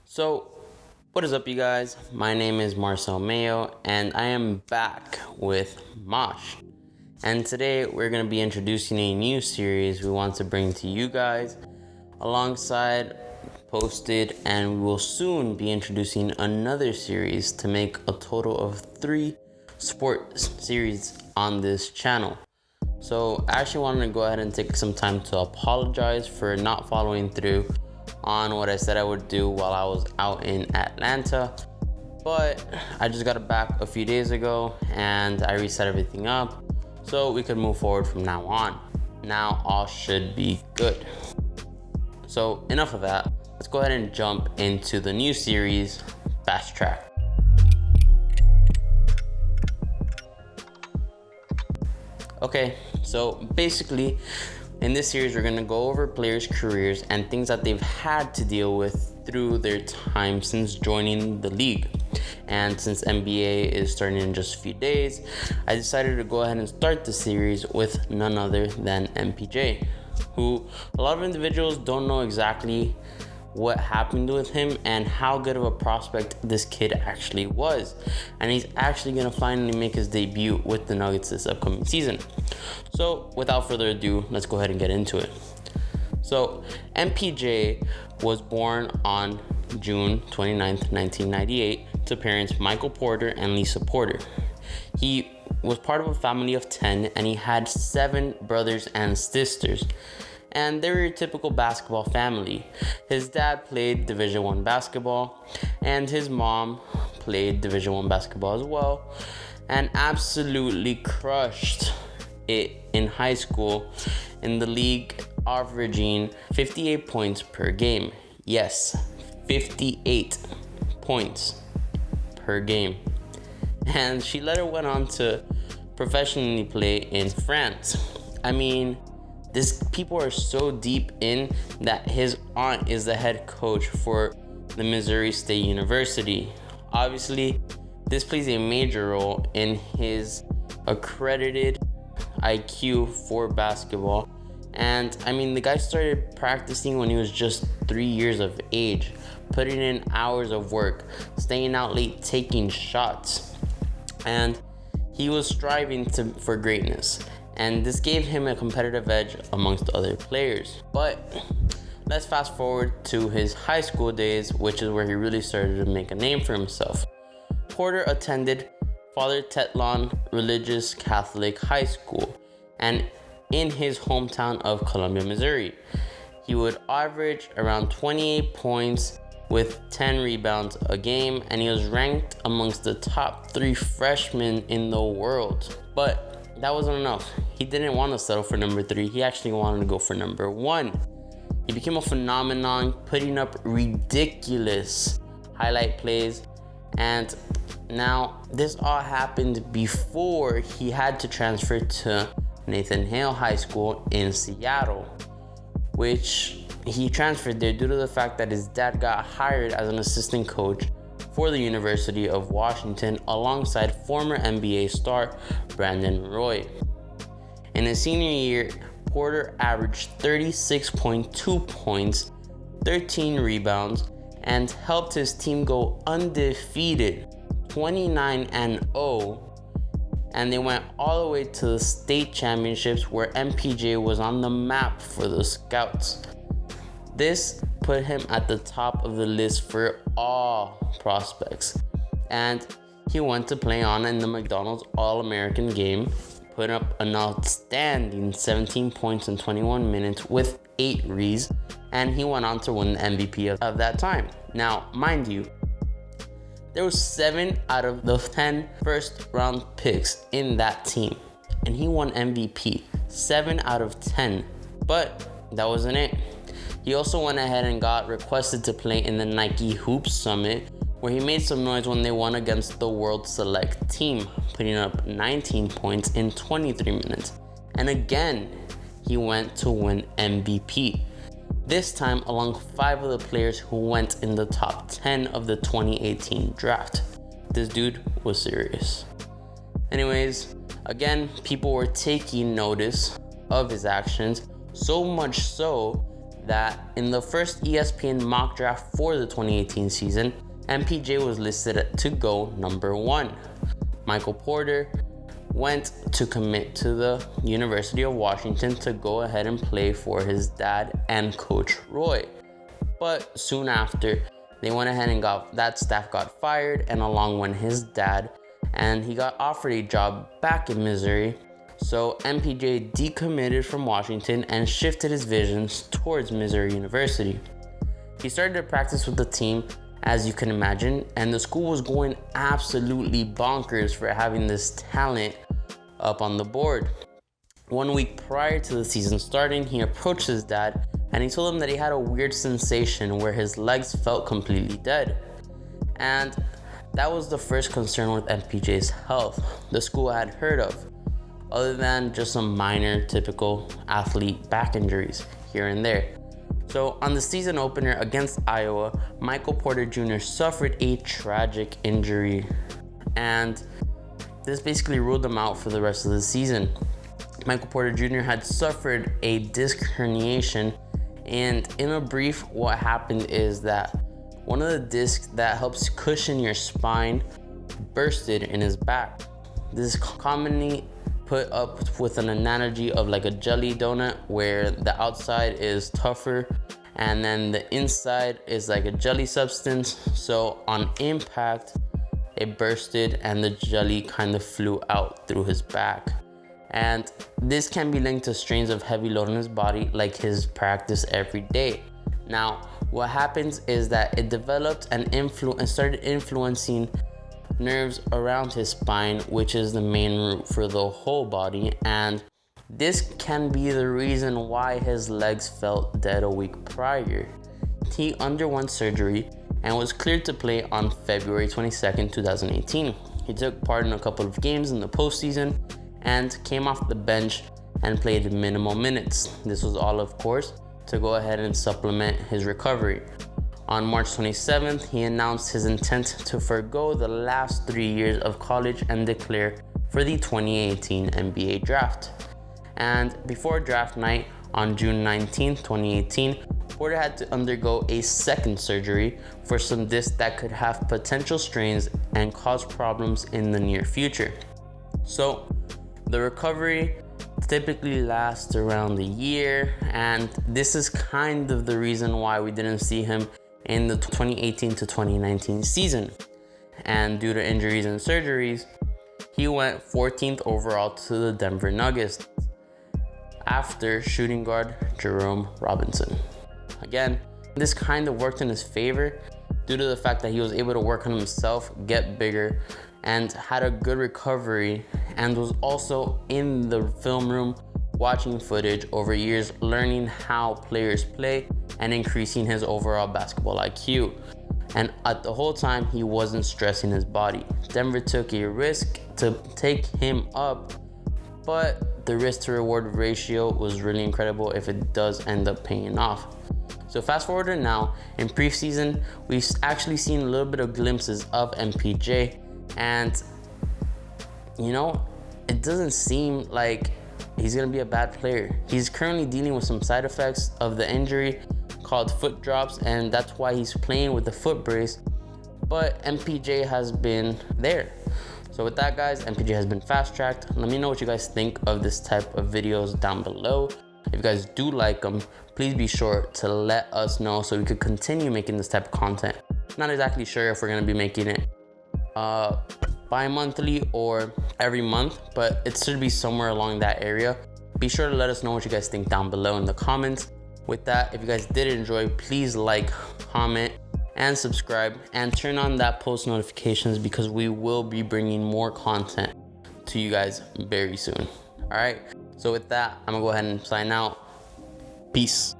So, what is up, you guys? My name is Mache, and I am back with Mache. And today we're going to be introducing a new series we want to bring to you guys, alongside posted, and we will soon be introducing another series to make a total of 3 sports series on this channel. So I actually wanted to go ahead and take some time to apologize for not following through on what I said I would do while I was out in Atlanta. But I just got it back a few days ago and I reset everything up so we could move forward from now on. Now all should be good. So enough of that. Let's go ahead and jump into the new series, Fast Frack. Okay, so basically, in this series, we're gonna go over players' careers and things that they've had to deal with through their time since joining the league. And since NBA is starting in just a few days, I decided to go ahead and start the series with none other than MPJ, who a lot of individuals don't know exactly what happened with him and how good of a prospect this kid actually was. And he's actually gonna finally make his debut with the Nuggets this upcoming season. So without further ado, let's go ahead and get into it. So MPJ was born on June 29th, 1998 to parents Michael Porter and Lisa Porter. He was part of a family of 10 and he had 7 brothers and sisters. And they were a typical basketball family. His dad played Division I basketball, and his mom played Division I basketball as well, and absolutely crushed it in high school in the league, averaging 58 points per game. Yes, 58 points per game. And she later went on to professionally play in France. I mean, people are so deep in that his aunt is the head coach for the Missouri State University. Obviously, this plays a major role in his accredited IQ for basketball. And I mean, the guy started practicing when he was just 3 years of age, putting in hours of work, staying out late, taking shots. And he was striving for greatness. And this gave him a competitive edge amongst other players. But let's fast forward to his high school days, which is where he really started to make a name for himself. Porter attended Father Tetlon Religious Catholic High School, and in his hometown of Columbia, Missouri. He would average around 28 points with 10 rebounds a game, and he was ranked amongst the top 3 freshmen in the world. But that wasn't enough. He didn't want to settle for number 3. He actually wanted to go for number 1. He became a phenomenon, putting up ridiculous highlight plays. And now this all happened before he had to transfer to Nathan Hale High School in Seattle, which he transferred there due to the fact that his dad got hired as an assistant coach for the University of Washington alongside former NBA star Brandon Roy. In his senior year, Porter averaged 36.2 points, 13 rebounds, and helped his team go undefeated, 29-0, and they went all the way to the state championships where MPJ was on the map for the scouts. This put him at the top of the list for all prospects, and he went to play on in the McDonald's All-American game, put up an outstanding 17 points in 21 minutes with 8 rees, and he went on to win the MVP of that time. Now, mind you, there was 7 out of the 10 first round picks in that team, and he won MVP, 7 out of 10. But that wasn't it. He also went ahead and got requested to play in the Nike Hoops Summit, where he made some noise when they won against the World Select team, putting up 19 points in 23 minutes. And again, he went to win MVP. This time along 5 of the players who went in the top 10 of the 2018 draft. This dude was serious. Anyways, again, people were taking notice of his actions, so much so that in the first ESPN mock draft for the 2018 season, MPJ was listed to go number 1. Michael Porter went to commit to the University of Washington to go ahead and play for his dad and Coach Roy. But soon after, they went ahead and that staff got fired, and along went his dad, and he got offered a job back in Missouri. So MPJ decommitted from Washington and shifted his visions towards Missouri University. He started to practice with the team, as you can imagine, and the school was going absolutely bonkers for having this talent up on the board. 1 week prior to the season starting, he approached his dad and he told him that he had a weird sensation where his legs felt completely dead. And that was the first concern with MPJ's health the school had heard of, other than just some minor typical athlete back injuries here and there. So on the season opener against Iowa, Michael Porter Jr. suffered a tragic injury, and this basically ruled him out for the rest of the season. Michael Porter Jr. had suffered a disc herniation, and in a brief, what happened is that one of the discs that helps cushion your spine bursted in his back. This is commonly put up with an analogy of like a jelly donut, where the outside is tougher and then the inside is like a jelly substance. So on impact, it bursted and the jelly kind of flew out through his back. And this can be linked to strains of heavy load on his body, like his practice every day. Now, what happens is that it developed and started influencing nerves around his spine, which is the main root for the whole body, and this can be the reason why his legs felt dead a week prior. He underwent surgery and was cleared to play on February 22nd, 2018. He took part in a couple of games in the postseason and came off the bench and played minimal minutes. This was all, of course, to go ahead and supplement his recovery. On March 27th, he announced his intent to forego the last 3 years of college and declare for the 2018 NBA draft. And before draft night on June 19th, 2018, Porter had to undergo a second surgery for some discs that could have potential strains and cause problems in the near future. So the recovery typically lasts around a year, and this is kind of the reason why we didn't see him in the 2018 to 2019 season. And due to injuries and surgeries, he went 14th overall to the Denver Nuggets after shooting guard Jerome Robinson. Again, this kind of worked in his favor due to the fact that he was able to work on himself, get bigger, and had a good recovery, and was also in the film room watching footage over years, learning how players play and increasing his overall basketball IQ. And at the whole time, he wasn't stressing his body. Denver took a risk to take him up, but the risk to reward ratio was really incredible if it does end up paying off. So fast forward to now, in preseason, we've actually seen a little bit of glimpses of MPJ, and it doesn't seem like he's gonna be a bad player. He's currently dealing with some side effects of the injury called foot drops, and that's why he's playing with the foot brace, but MPJ has been there. So with that, guys, MPJ has been fast-tracked. Let me know what you guys think of this type of videos down below. If you guys do like them, please be sure to let us know so we could continue making this type of content. Not exactly sure if we're gonna be making it bi-monthly or every month, but it should be somewhere along that area. Be sure to let us know what you guys think down below in the comments. With that, if you guys did enjoy, please like, comment, and subscribe, and turn on that post notifications, because we will be bringing more content to you guys very soon. All right, so with that, I'm gonna go ahead and sign out. Peace.